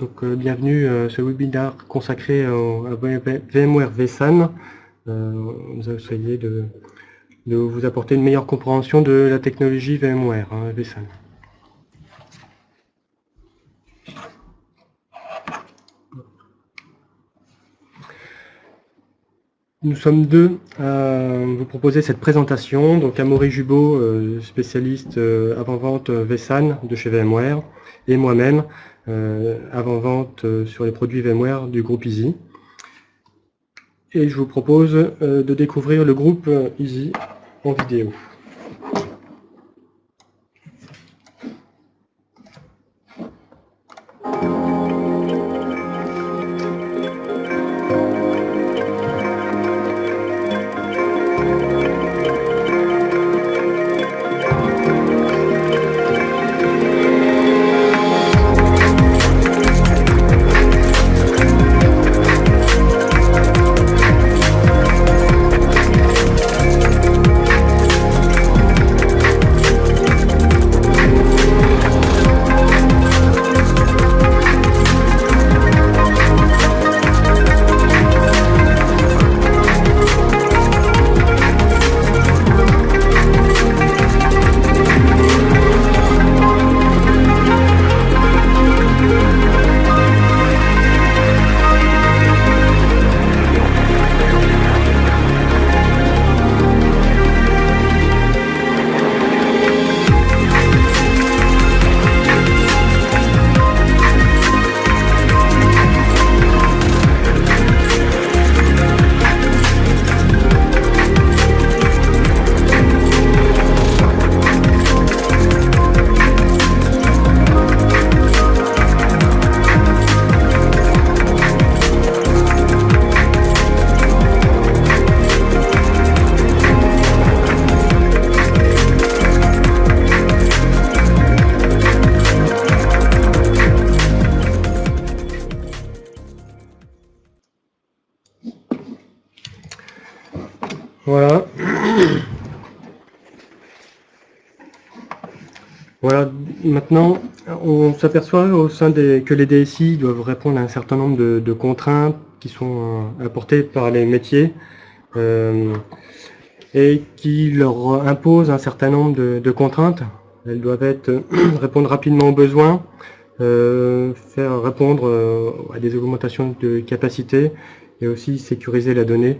Donc, bienvenue à ce webinaire consacré à VMware vSAN. Nous allons essayer de vous apporter une meilleure compréhension de la technologie VMware, vSAN. Nous sommes deux à vous proposer cette présentation. Donc, Amaury Jubot, spécialiste avant-vente vSAN de chez VMware, et moi-même, avant-vente sur les produits VMware du groupe Easy. Et je vous propose de découvrir le groupe Easy en vidéo. Voilà. Voilà. Maintenant, on s'aperçoit au sein que les DSI doivent répondre à un certain nombre de contraintes qui sont apportées par les métiers et qui leur imposent un certain nombre de contraintes. Elles doivent répondre rapidement aux besoins, faire répondre à des augmentations de capacité et aussi sécuriser la donnée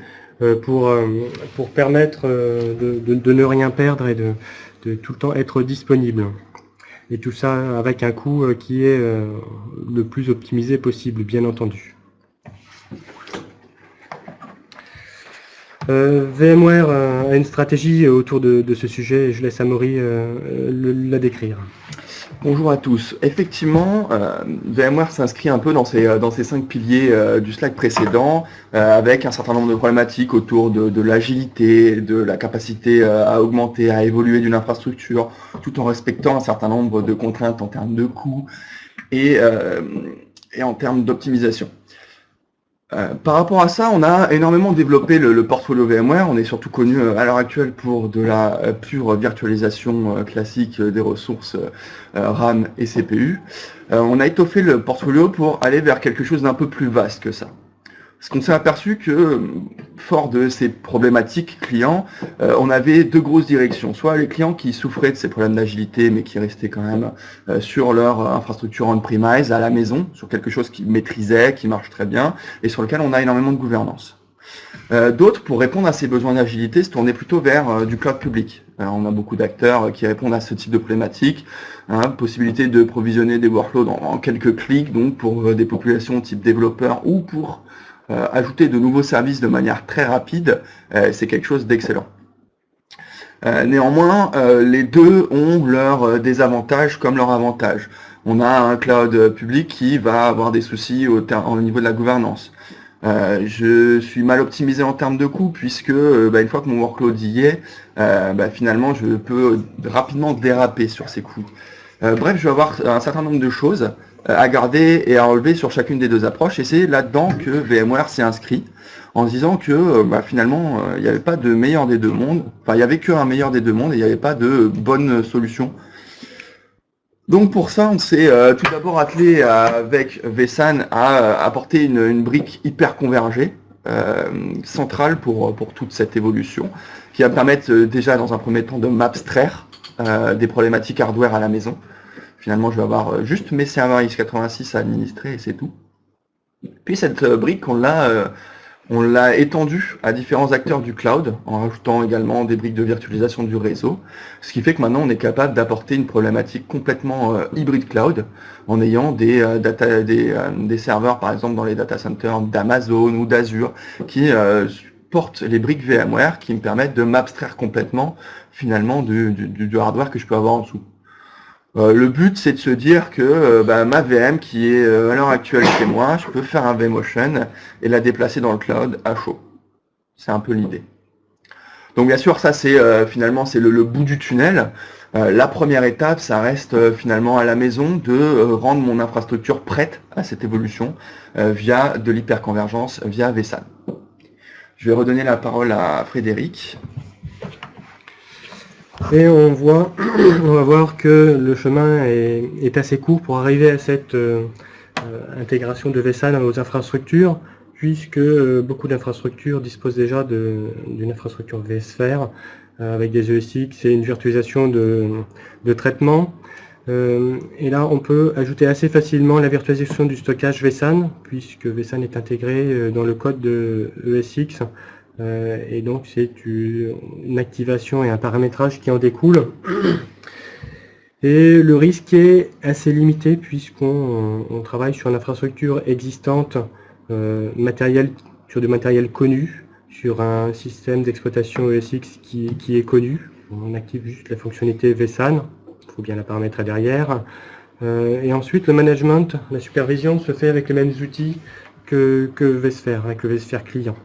pour permettre de ne rien perdre et de tout le temps être disponible. Et tout ça avec un coût qui est le plus optimisé possible, bien entendu. VMware a une stratégie autour de ce sujet et je laisse Amaury la décrire. Bonjour à tous. Effectivement, VMware s'inscrit un peu dans ces 5 piliers du slide précédent, avec un certain nombre de problématiques autour de l'agilité, de la capacité à augmenter, à évoluer d'une infrastructure, tout en respectant un certain nombre de contraintes en termes de coûts et en termes d'optimisation. Par rapport à ça, on a énormément développé le portfolio VMware. On est surtout connu à l'heure actuelle pour de la pure virtualisation classique des ressources RAM et CPU. On a étoffé le portfolio pour aller vers quelque chose d'un peu plus vaste que ça. Parce qu'on s'est aperçu que, fort de ces problématiques clients, on avait deux grosses directions. Soit les clients qui souffraient de ces problèmes d'agilité, mais qui restaient quand même sur leur infrastructure on-premise, à la maison, sur quelque chose qu'ils maîtrisaient, qui marche très bien, et sur lequel on a énormément de gouvernance. D'autres, pour répondre à ces besoins d'agilité, se tournaient plutôt vers du cloud public. Alors, on a beaucoup d'acteurs qui répondent à ce type de problématique. Possibilité de provisionner des workloads en quelques clics, donc pour des populations type développeurs ou pour ajouter de nouveaux services de manière très rapide, c'est quelque chose d'excellent. Néanmoins, les deux ont leurs désavantages comme leurs avantages. On a un cloud public qui va avoir des soucis au niveau de la gouvernance. Je suis mal optimisé en termes de coûts puisque une fois que mon workload y est, finalement je peux rapidement déraper sur ces coûts. Bref, je vais avoir un certain nombre de choses à garder et à relever sur chacune des deux approches, et c'est là-dedans que VMware s'est inscrit, en se disant que finalement il n'y avait pas de meilleur des deux mondes, enfin il n'y avait qu'un meilleur des deux mondes et il n'y avait pas de bonne solution Donc pour ça, on s'est tout d'abord attelé avec vSAN à apporter une brique hyper convergée, centrale pour toute cette évolution, qui va permettre déjà dans un premier temps de m'abstraire des problématiques hardware à la maison. Finalement, je vais avoir juste mes serveurs x86 à administrer et c'est tout. Puis cette brique, on l'a étendue à différents acteurs du cloud, en rajoutant également des briques de virtualisation du réseau, ce qui fait que maintenant on est capable d'apporter une problématique complètement hybride cloud, en ayant des serveurs par exemple dans les data centers d'Amazon ou d'Azure, qui portent les briques VMware, qui me permettent de m'abstraire complètement finalement du hardware que je peux avoir en dessous. Le but, c'est de se dire que ma VM qui est à l'heure actuelle chez moi, je peux faire un vMotion et la déplacer dans le cloud à chaud. C'est un peu l'idée. Donc bien sûr, ça c'est finalement c'est le bout du tunnel. La première étape, ça reste finalement à la maison de rendre mon infrastructure prête à cette évolution via de l'hyperconvergence, via vSAN. Je vais redonner la parole à Frédéric. Et on va voir que le chemin est assez court pour arriver à cette intégration de vSAN dans nos infrastructures, puisque beaucoup d'infrastructures disposent déjà d'une infrastructure vSphere avec des ESX et une virtualisation de traitement. Et là, on peut ajouter assez facilement la virtualisation du stockage vSAN, puisque vSAN est intégré dans le code de ESX. Et donc c'est une activation et un paramétrage qui en découle. Et le risque est assez limité puisqu'on travaille sur une infrastructure existante, sur du matériel connu, sur un système d'exploitation ESX qui est connu. On active juste la fonctionnalité vSAN, il faut bien la paramétrer derrière. Et ensuite le management, la supervision se fait avec les mêmes outils que vSphere, avec le vSphere client.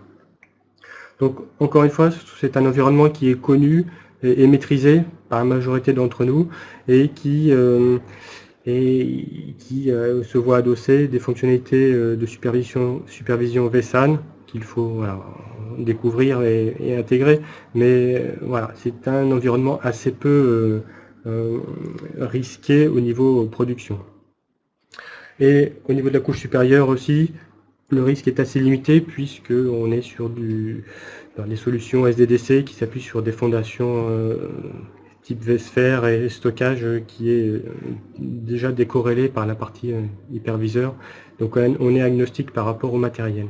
Donc, encore une fois, c'est un environnement qui est connu et maîtrisé par la majorité d'entre nous et qui se voit adosser des fonctionnalités de supervision vSAN qu'il faut découvrir et intégrer. Mais voilà, c'est un environnement assez peu risqué au niveau production. Et au niveau de la couche supérieure aussi, le risque est assez limité puisqu'on est sur des solutions SDDC qui s'appuient sur des fondations type vSphere et stockage qui est déjà décorrélé par la partie hyperviseur. Donc on est agnostique par rapport au matériel.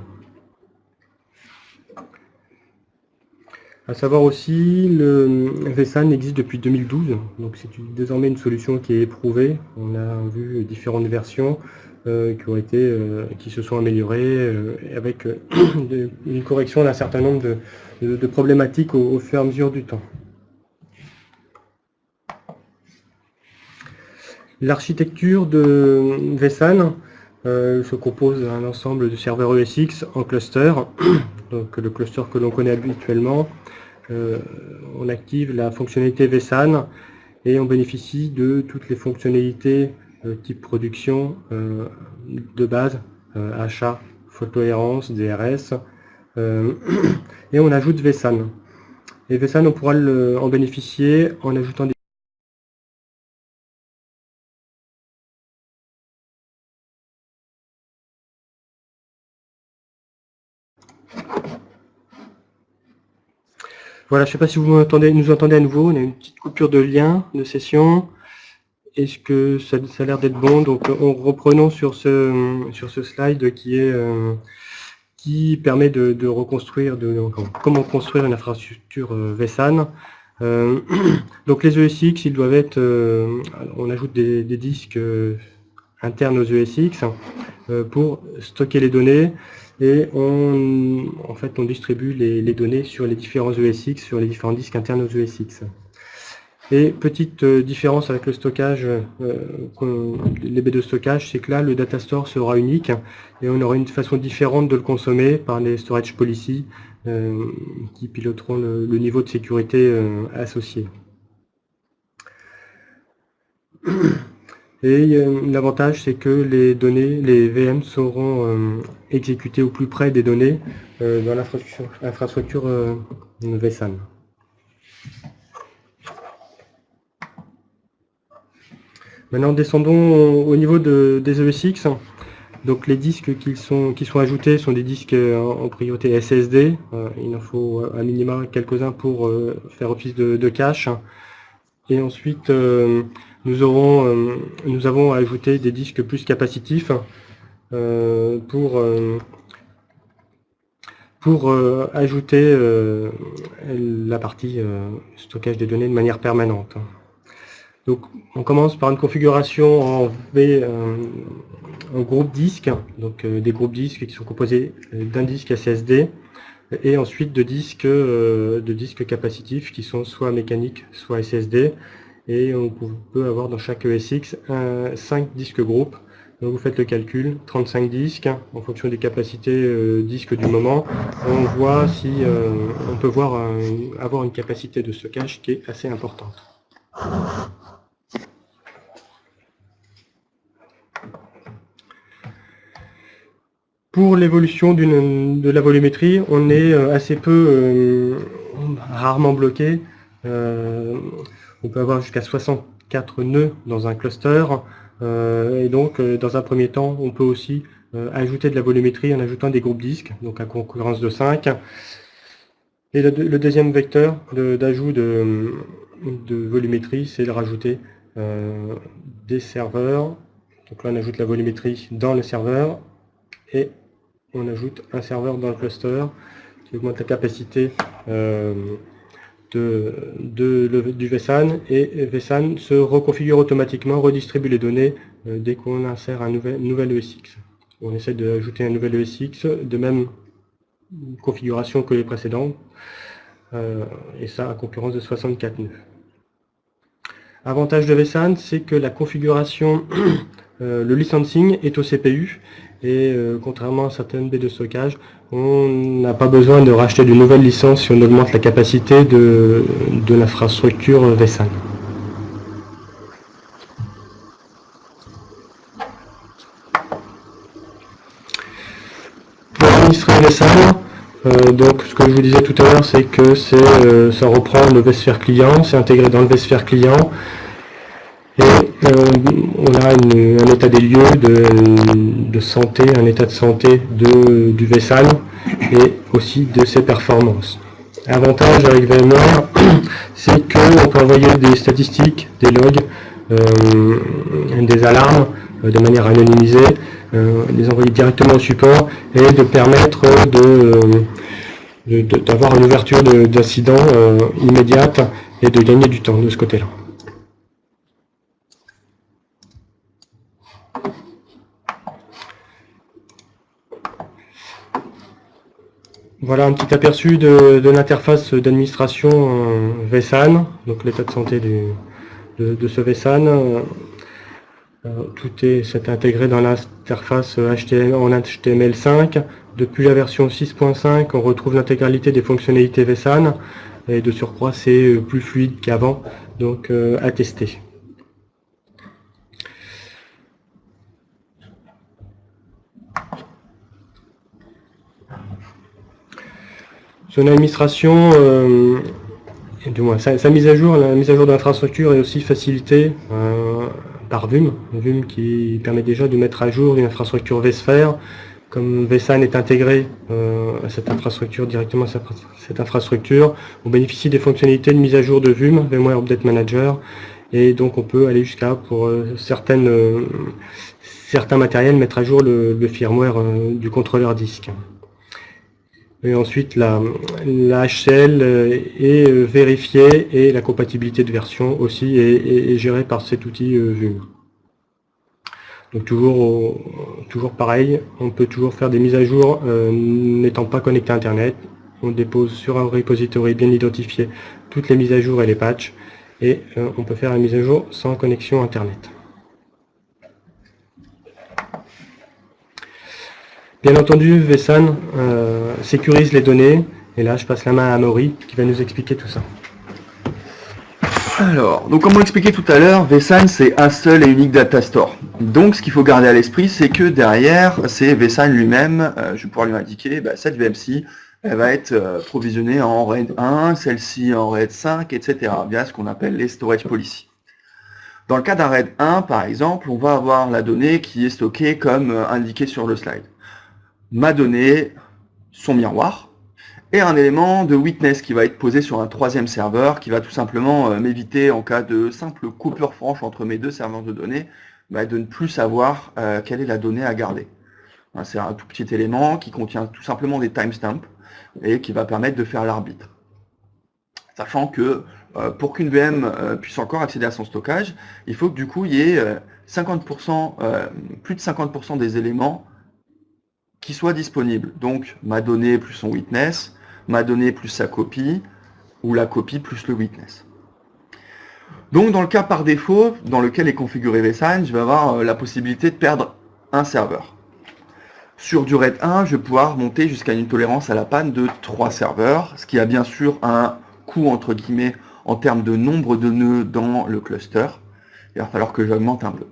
À savoir aussi, le vSAN existe depuis 2012, donc c'est désormais une solution qui est éprouvée. On a vu différentes versions qui se sont améliorées avec une correction d'un certain nombre de problématiques au fur et à mesure du temps. L'architecture de vSAN se compose d'un ensemble de serveurs ESX en cluster, donc le cluster que l'on connaît habituellement. On active la fonctionnalité vSAN et on bénéficie de toutes les fonctionnalités type production de base, achat, faute tolérance, DRS, et on ajoute vSAN. Et vSAN, on pourra en bénéficier en ajoutant des Voilà, je ne sais pas si vous nous entendez à nouveau, on a une petite coupure de lien, de session. Est-ce que ça a l'air d'être bon? Donc reprenons sur ce slide qui permet de reconstruire, comment construire une infrastructure vSAN. Donc les ESX, ils doivent être, on ajoute des disques internes aux ESX pour stocker les données. Et on distribue les données sur les différents ESX, sur les différents disques internes aux ESX. Et petite différence avec le stockage, les baies de stockage, c'est que là, le data store sera unique et on aura une façon différente de le consommer par les storage policy qui piloteront le niveau de sécurité associé. Et l'avantage, c'est que les VM seront exécutées au plus près des données dans l'infrastructure vSAN. Maintenant, descendons au niveau des ESX. Donc les disques qui sont ajoutés sont des disques en priorité SSD. Il en faut à minima quelques-uns pour faire office de cache. Et ensuite, nous avons ajouté des disques plus capacitifs pour ajouter la partie stockage des données de manière permanente. Donc, on commence par une configuration en groupe disque, donc des groupes disques qui sont composés d'un disque SSD et ensuite de disques capacitifs qui sont soit mécaniques, soit SSD. Et on peut avoir dans chaque ESX 5 disques groupes. Donc vous faites le calcul, 35 disques en fonction des capacités disques du moment. On voit si on peut avoir une capacité de stockage qui est assez importante. Pour l'évolution de la volumétrie, on est assez rarement bloqué. On peut avoir jusqu'à 64 nœuds dans un cluster. Et donc, dans un premier temps, on peut aussi ajouter de la volumétrie en ajoutant des groupes disques, donc à concurrence de 5. Et le deuxième vecteur d'ajout de volumétrie, c'est de rajouter des serveurs. Donc là, on ajoute la volumétrie dans le serveur et on ajoute un serveur dans le cluster qui augmente la capacité du vSAN, et vSAN se reconfigure automatiquement, redistribue les données dès qu'on insère un nouvel ESX. On essaie d'ajouter un nouvel ESX de même configuration que les précédents, et ça à concurrence de 64 nœuds. Avantage de vSAN, c'est que la configuration, le licensing est au CPU, et contrairement à certaines baies de stockage, on n'a pas besoin de racheter de nouvelles licences si on augmente la capacité de l'infrastructure vSAN. Pour administrer vSAN, donc ce que je vous disais tout à l'heure, c'est que ça reprend le vSphere client, c'est intégré dans le vSphere client. Et on a un état des lieux de santé, un état de santé du vSAN et aussi de ses performances. L'avantage avec VMware, c'est qu'on peut envoyer des statistiques, des logs, des alarmes de manière anonymisée, les envoyer directement au support et de permettre d'avoir une ouverture d'incidents immédiate et de gagner du temps de ce côté-là. Voilà un petit aperçu de l'interface d'administration vSAN, donc l'état de santé de ce vSAN. Tout est intégré dans l'interface en HTML5. Depuis la version 6.5, on retrouve l'intégralité des fonctionnalités vSAN, et de surcroît c'est plus fluide qu'avant, donc à tester. Son administration, du moins sa mise à jour, la mise à jour de l'infrastructure est aussi facilitée par Vum. Vum qui permet déjà de mettre à jour une infrastructure vSphere. Comme vSAN est intégré à cette infrastructure, directement à cette infrastructure, on bénéficie des fonctionnalités de mise à jour de Vum, VMware Update Manager, et donc on peut aller jusqu'à, pour certains matériels, mettre à jour le firmware du contrôleur disque. Et ensuite, la HCL est vérifiée et la compatibilité de version aussi est gérée par cet outil Vum. Donc toujours pareil, on peut toujours faire des mises à jour n'étant pas connecté à Internet. On dépose sur un repository bien identifié toutes les mises à jour et les patchs, et on peut faire la mise à jour sans connexion Internet. Bien entendu, vSAN sécurise les données, et là je passe la main à Amaury qui va nous expliquer tout ça. Alors, donc comme on l'expliquait tout à l'heure, vSAN c'est un seul et unique data store. Donc ce qu'il faut garder à l'esprit, c'est que derrière, c'est vSAN lui-même, je vais pouvoir lui indiquer, cette VMC, elle va être provisionnée en RAID 1, celle-ci en RAID 5, etc. via ce qu'on appelle les storage policy. Dans le cas d'un RAID 1, par exemple, on va avoir la donnée qui est stockée comme indiqué sur le slide. Ma donnée, son miroir, et un élément de witness qui va être posé sur un troisième serveur qui va tout simplement m'éviter, en cas de simple coupure franche entre mes deux serveurs de données, de ne plus savoir quelle est la donnée à garder. C'est un tout petit élément qui contient tout simplement des timestamps et qui va permettre de faire l'arbitre. Sachant que pour qu'une VM puisse encore accéder à son stockage, il faut que du coup il y ait 50%, plus de 50% des éléments qui soient disponibles. Donc ma donnée plus son witness, ma donnée plus sa copie, ou la copie plus le witness. Donc dans le cas par défaut, dans lequel est configuré vSAN, je vais avoir la possibilité de perdre un serveur. Sur du RAID 1, je vais pouvoir monter jusqu'à une tolérance à la panne de 3 serveurs, ce qui a bien sûr un coût entre guillemets en termes de nombre de nœuds dans le cluster. Il va falloir que j'augmente un peu.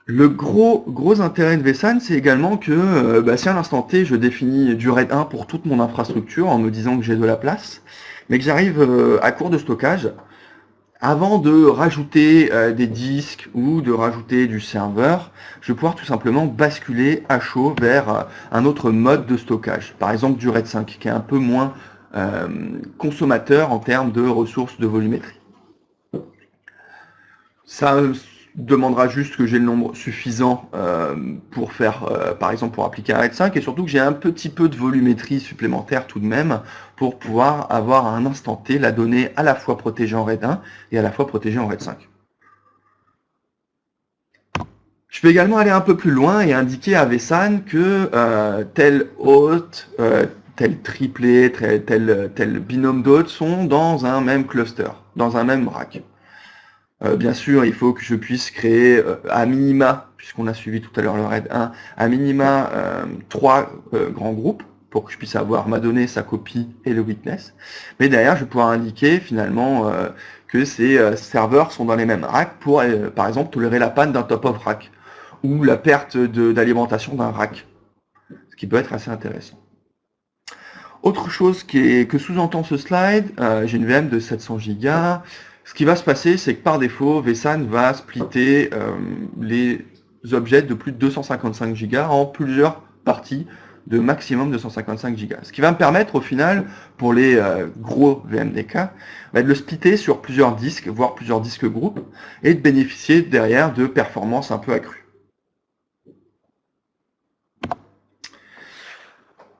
Le gros intérêt de vSAN, c'est également que si à l'instant T, je définis du RAID 1 pour toute mon infrastructure en me disant que j'ai de la place, mais que j'arrive à court de stockage, avant de rajouter des disques ou de rajouter du serveur, je vais pouvoir tout simplement basculer à chaud vers un autre mode de stockage. Par exemple du RAID 5, qui est un peu moins consommateur en termes de ressources de volumétrie. Ça demandera juste que j'ai le nombre suffisant pour faire, par exemple, pour appliquer un RAID 5, et surtout que j'ai un petit peu de volumétrie supplémentaire tout de même pour pouvoir avoir à un instant T la donnée à la fois protégée en RAID 1 et à la fois protégée en RAID 5. Je peux également aller un peu plus loin et indiquer à vSAN que tel hôte, tel triplet, tel binôme d'hôtes sont dans un même cluster, dans un même rack. Bien sûr, il faut que je puisse créer à minima, puisqu'on a suivi tout à l'heure le RAID 1, à minima 3 grands groupes pour que je puisse avoir ma donnée, sa copie et le witness. Mais derrière, je vais pouvoir indiquer finalement que ces serveurs sont dans les mêmes racks pour, par exemple, tolérer la panne d'un top-of rack ou la perte d'alimentation d'un rack, ce qui peut être assez intéressant. Autre chose que sous-entend ce slide, j'ai une VM de 700 Go. Ce qui va se passer, c'est que par défaut, vSAN va splitter les objets de plus de 255 Go en plusieurs parties de maximum 255 Go. Ce qui va me permettre au final, pour les gros VMDK, de le splitter sur plusieurs disques, voire plusieurs disques groupes, et de bénéficier derrière de performances un peu accrues.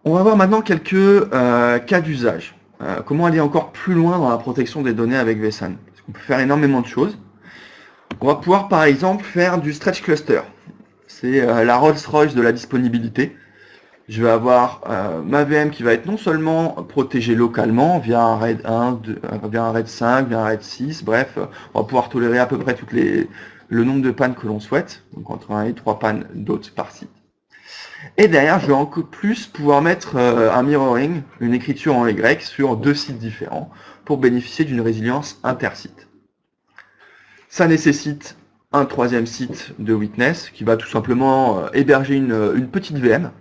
On va voir maintenant quelques cas d'usage. Comment aller encore plus loin dans la protection des données avec vSAN. On peut faire énormément de choses. On va pouvoir par exemple faire du stretch cluster. C'est la Rolls-Royce de la disponibilité. Je vais avoir ma VM qui va être non seulement protégée localement via un RAID 1, via un RAID 5, via un RAID 6, bref, on va pouvoir tolérer à peu près le nombre de pannes que l'on souhaite, donc entre 1 et 3 pannes d'hôtes par site. Et derrière, je vais encore plus pouvoir mettre un mirroring, une écriture en Y sur 2 sites différents pour bénéficier d'une résilience intersite. Ça nécessite un troisième site de witness qui va tout simplement héberger une petite VM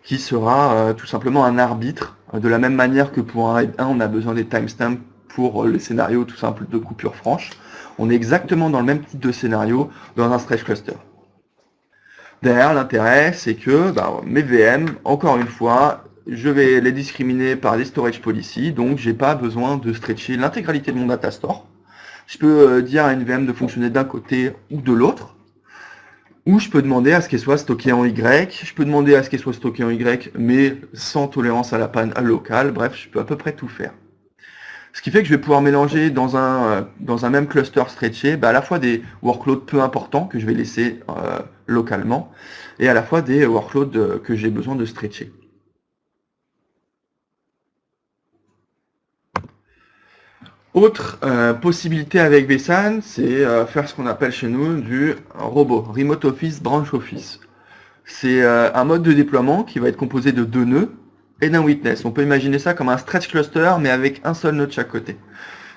qui sera tout simplement un arbitre. De la même manière que pour un RAID 1, on a besoin des timestamps pour les scénarios tout simples de coupure franche. On est exactement dans le même type de scénario dans un stretch cluster. Derrière, l'intérêt, c'est que mes VM, encore une fois, je vais les discriminer par des storage policy, donc j'ai pas besoin de stretcher l'intégralité de mon data store. Je peux dire à une VM de fonctionner d'un côté ou de l'autre, ou je peux demander à ce qu'elle soit stockée en Y, je peux demander à ce qu'elle soit stockée en Y, mais sans tolérance à la panne locale, bref, je peux à peu près tout faire. Ce qui fait que je vais pouvoir mélanger dans un même cluster stretché à la fois des workloads peu importants que je vais laisser localement et à la fois des workloads que j'ai besoin de stretcher. Autre possibilité avec vSAN, c'est faire ce qu'on appelle chez nous du robot, Remote Office, Branch Office. C'est un mode de déploiement qui va être composé de 2 nœuds et d'un witness. On peut imaginer ça comme un stretch cluster, mais avec un seul nœud de chaque côté.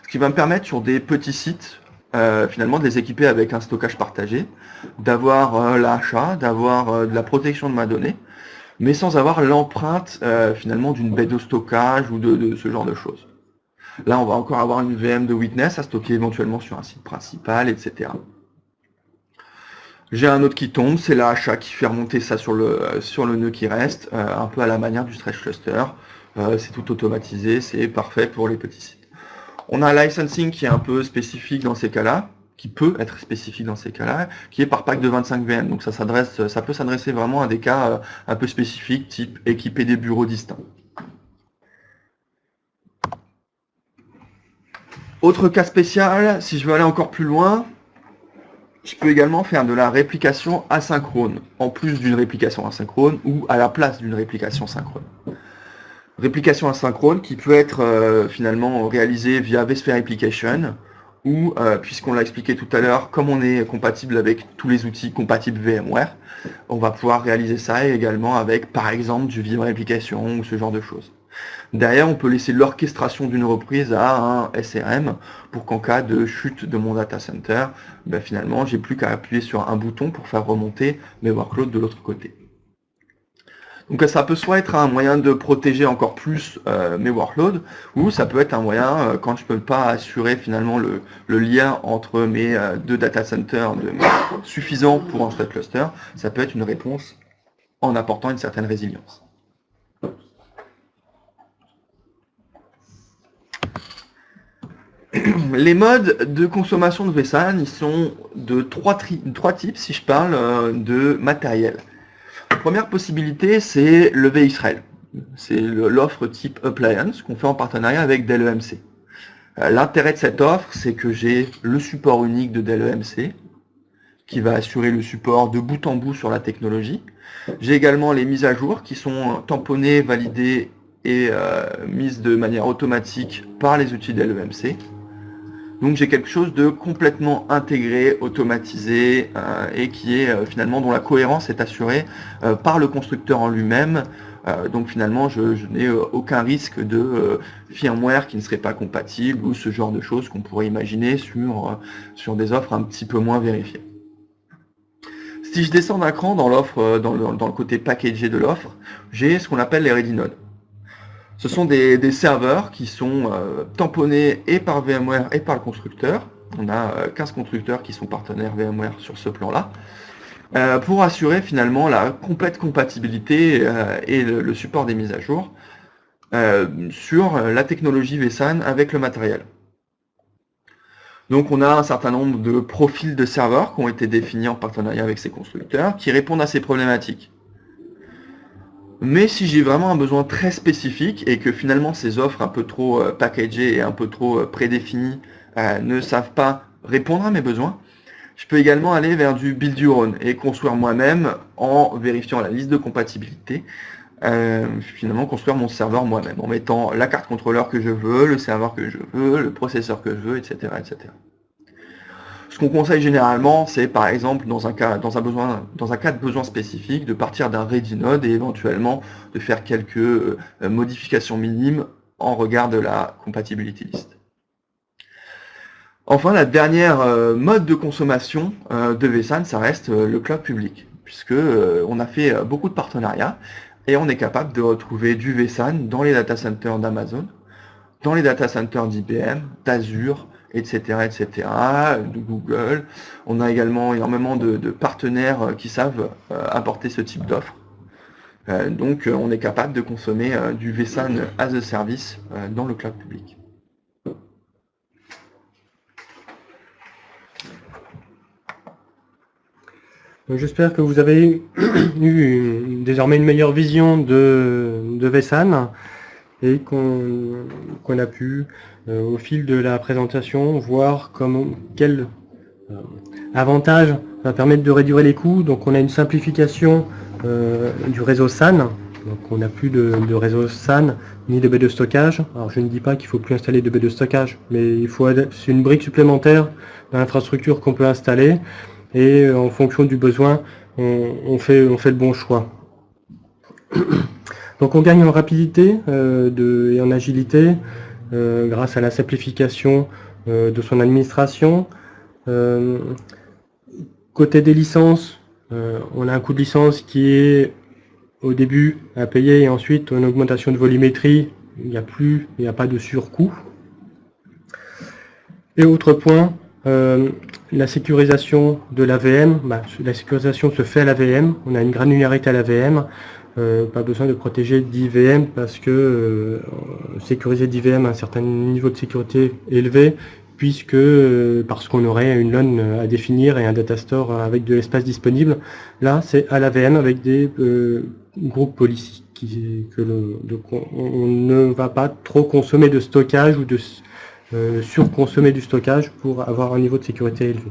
Ce qui va me permettre sur des petits sites, finalement, de les équiper avec un stockage partagé, d'avoir l'achat, d'avoir de la protection de ma donnée, mais sans avoir l'empreinte finalement d'une baie de stockage ou de ce genre de choses. Là, on va encore avoir une VM de witness à stocker éventuellement sur un site principal, etc. J'ai un node qui tombe, c'est l'AHA qui fait remonter ça sur le nœud qui reste, un peu à la manière du stretch cluster. C'est tout automatisé, c'est parfait pour les petits sites. On a un licensing qui est un peu spécifique dans ces cas-là, qui peut être spécifique dans ces cas-là, qui est par pack de 25 VM. Donc ça peut s'adresser vraiment à des cas un peu spécifiques, type équiper des bureaux distincts. Autre cas spécial, si je veux aller encore plus loin, je peux également faire de la réplication asynchrone, en plus d'une réplication asynchrone ou à la place d'une réplication synchrone. Réplication asynchrone qui peut être finalement réalisée via vSphere Application ou, puisqu'on l'a expliqué tout à l'heure, comme on est compatible avec tous les outils compatibles VMware, on va pouvoir réaliser ça également avec par exemple du Vim Application ou ce genre de choses. Derrière, on peut laisser l'orchestration d'une reprise à un SRM pour qu'en cas de chute de mon data center, ben finalement, j'ai plus qu'à appuyer sur un bouton pour faire remonter mes workloads de l'autre côté. Donc ça peut soit être un moyen de protéger encore plus mes workloads, ou ça peut être un moyen, quand je ne peux pas assurer finalement le lien entre mes deux data centers suffisant pour un stretch cluster, ça peut être une réponse en apportant une certaine résilience. Les modes de consommation de vSAN, ils sont de trois types si je parle de matériel. La première possibilité, c'est le vIsrael. C'est l'offre type Appliance qu'on fait en partenariat avec Dell EMC. L'intérêt de cette offre, c'est que j'ai le support unique de Dell EMC, qui va assurer le support de bout en bout sur la technologie. J'ai également les mises à jour qui sont tamponnées, validées et mises de manière automatique par les outils Dell EMC. Donc j'ai quelque chose de complètement intégré, automatisé et qui est finalement dont la cohérence est assurée par le constructeur en lui-même. Donc finalement je n'ai aucun risque de firmware qui ne serait pas compatible ou ce genre de choses qu'on pourrait imaginer sur des offres un petit peu moins vérifiées. Si je descends d'un cran dans l'offre, dans le côté packagé de l'offre, j'ai ce qu'on appelle les ready nodes. Ce sont des serveurs qui sont tamponnés et par VMware et par le constructeur. On a 15 constructeurs qui sont partenaires VMware sur ce plan-là, pour assurer finalement la complète compatibilité et le support des mises à jour sur la technologie vSAN avec le matériel. Donc on a un certain nombre de profils de serveurs qui ont été définis en partenariat avec ces constructeurs qui répondent à ces problématiques. Mais si j'ai vraiment un besoin très spécifique et que finalement ces offres un peu trop packagées et un peu trop prédéfinies ne savent pas répondre à mes besoins, je peux également aller vers du build your own et construire moi-même en vérifiant la liste de compatibilité, finalement construire mon serveur moi-même en mettant la carte contrôleur que je veux, le serveur que je veux, le processeur que je veux, etc. etc. Ce qu'on conseille généralement, c'est par exemple dans un cas de besoin spécifique, de partir d'un ready node et éventuellement de faire quelques modifications minimes en regard de la compatibility list. Enfin, la dernière mode de consommation de vSAN, ça reste le cloud public, puisque on a fait beaucoup de partenariats et on est capable de retrouver du vSAN dans les data centers d'Amazon, dans les data centers d'IBM, d'Azure, etc., etc., de Google. On a également énormément de partenaires qui savent apporter ce type d'offre. Donc on est capable de consommer du vSAN as a service dans le cloud public. J'espère que vous avez eu désormais une meilleure vision de vSAN et qu'on a pu, au fil de la présentation, voir quel avantage va permettre de réduire les coûts. Donc on a une simplification du réseau SAN. Donc on n'a plus de réseau SAN ni de baie de stockage. Alors je ne dis pas qu'il ne faut plus installer de baie de stockage, mais c'est une brique supplémentaire dans l'infrastructure qu'on peut installer. Et en fonction du besoin, on fait le bon choix. Donc on gagne en rapidité et en agilité grâce à la simplification de son administration. Côté des licences, on a un coût de licence qui est au début à payer et ensuite une augmentation de volumétrie, il n'y a pas de surcoût. Et autre point, la sécurisation de la VM, la sécurisation se fait à la VM, on a une granularité à la VM, pas besoin de protéger 10 VM parce que sécuriser 10 VM à un certain niveau de sécurité élevé, puisque parce qu'on aurait une LUN à définir et un data store avec de l'espace disponible. Là, c'est à la VM avec des groupes policy. Donc on ne va pas trop consommer de stockage ou de surconsommer du stockage pour avoir un niveau de sécurité élevé.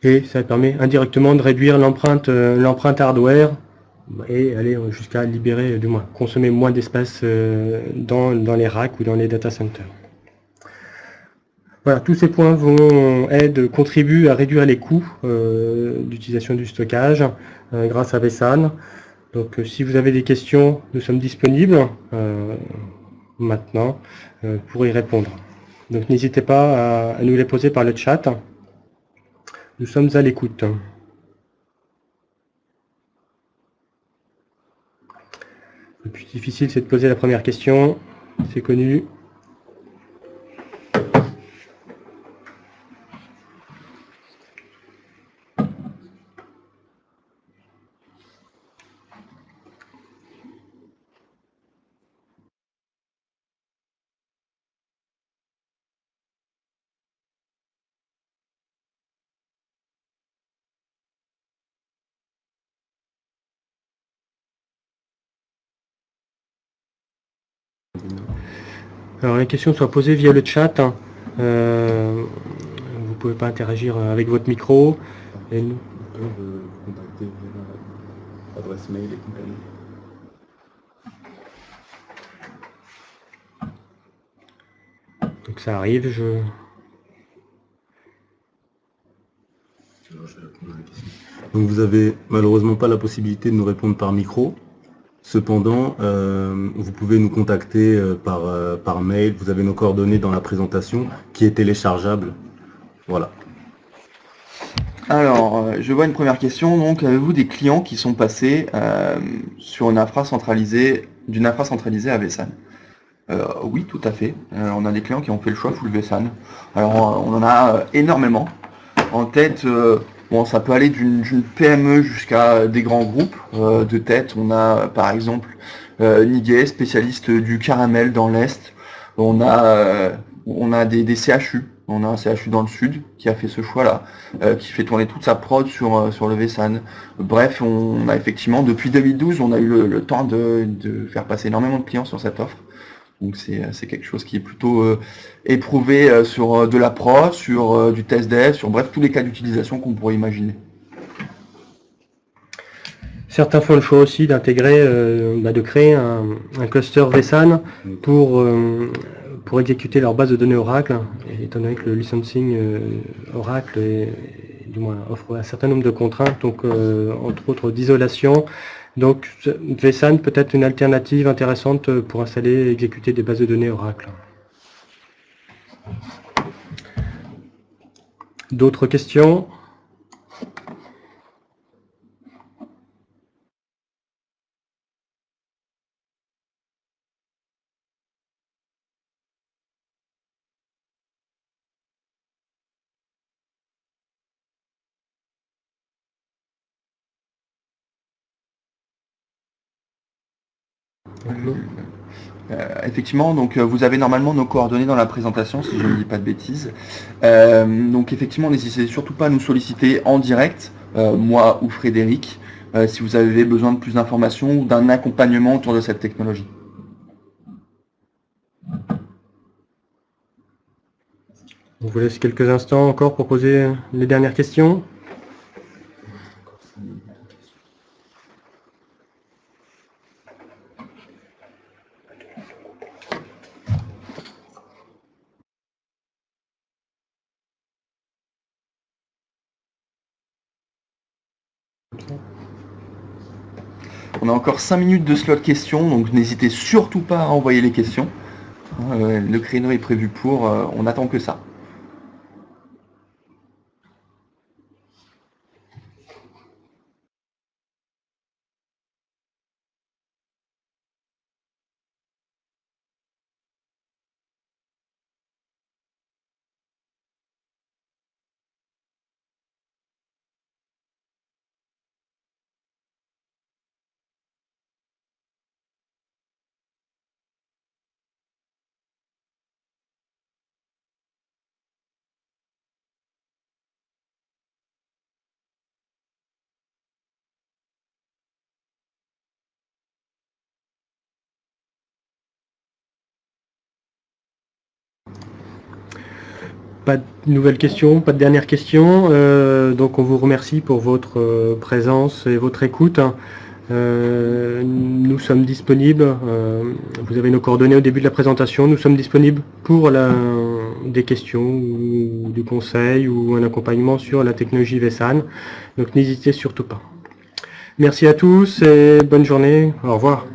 Et ça permet indirectement de réduire l'empreinte hardware et aller jusqu'à libérer, du moins, consommer moins d'espace dans les racks ou dans les data centers. Voilà, tous ces points contribuent à réduire les coûts d'utilisation du stockage grâce à vSAN. Donc si vous avez des questions, nous sommes disponibles maintenant pour y répondre. Donc n'hésitez pas à nous les poser par le chat. Nous sommes à l'écoute. Le plus difficile, c'est de poser la première question. C'est connu. Alors les questions soient posées via le chat. Vous ne pouvez pas interagir avec votre micro. Et nous... Vous pouvez contacter via adresse mail et compagnie. Donc ça arrive, Donc vous avez malheureusement pas la possibilité de nous répondre par micro. Cependant, vous pouvez nous contacter par mail. Vous avez nos coordonnées dans la présentation qui est téléchargeable. Voilà. Alors, je vois une première question. Donc, avez-vous des clients qui sont passés sur d'une infra centralisée à vSAN? Oui, tout à fait. On a des clients qui ont fait le choix full vSAN. Alors, on en a énormément. En tête, bon, ça peut aller d'une PME jusqu'à des grands groupes. De tête, on a par exemple Niguet, spécialiste du caramel dans l'Est. On a des CHU. On a un CHU dans le sud qui a fait ce choix-là, qui fait tourner toute sa prod sur le vSAN. Bref, on a effectivement, depuis 2012, on a eu le temps de faire passer énormément de clients sur cette offre. Donc c'est quelque chose qui est plutôt éprouvé sur de la prod, sur du test dev, sur bref tous les cas d'utilisation qu'on pourrait imaginer. Certains font le choix aussi d'intégrer, de créer un cluster vSAN pour exécuter leur base de données Oracle, étant donné que le licensing Oracle du moins offre un certain nombre de contraintes, donc entre autres d'isolation. Donc vSAN peut être une alternative intéressante pour installer et exécuter des bases de données Oracle. D'autres questions ? Effectivement, donc vous avez normalement nos coordonnées dans la présentation, si je ne dis pas de bêtises. Donc effectivement, n'hésitez surtout pas à nous solliciter en direct, moi ou Frédéric, si vous avez besoin de plus d'informations ou d'un accompagnement autour de cette technologie. On vous laisse quelques instants encore pour poser les dernières questions. On a encore 5 minutes de slot questions, donc n'hésitez surtout pas à envoyer les questions. Le créneau est prévu pour, on n'attend que ça. pas de nouvelles questions, pas de dernières questions. Donc on vous remercie pour votre présence et votre écoute. Nous sommes disponibles, vous avez nos coordonnées au début de la présentation, nous sommes disponibles pour des questions ou du conseil ou un accompagnement sur la technologie VSAN. Donc n'hésitez surtout pas. Merci à tous et bonne journée. Au revoir.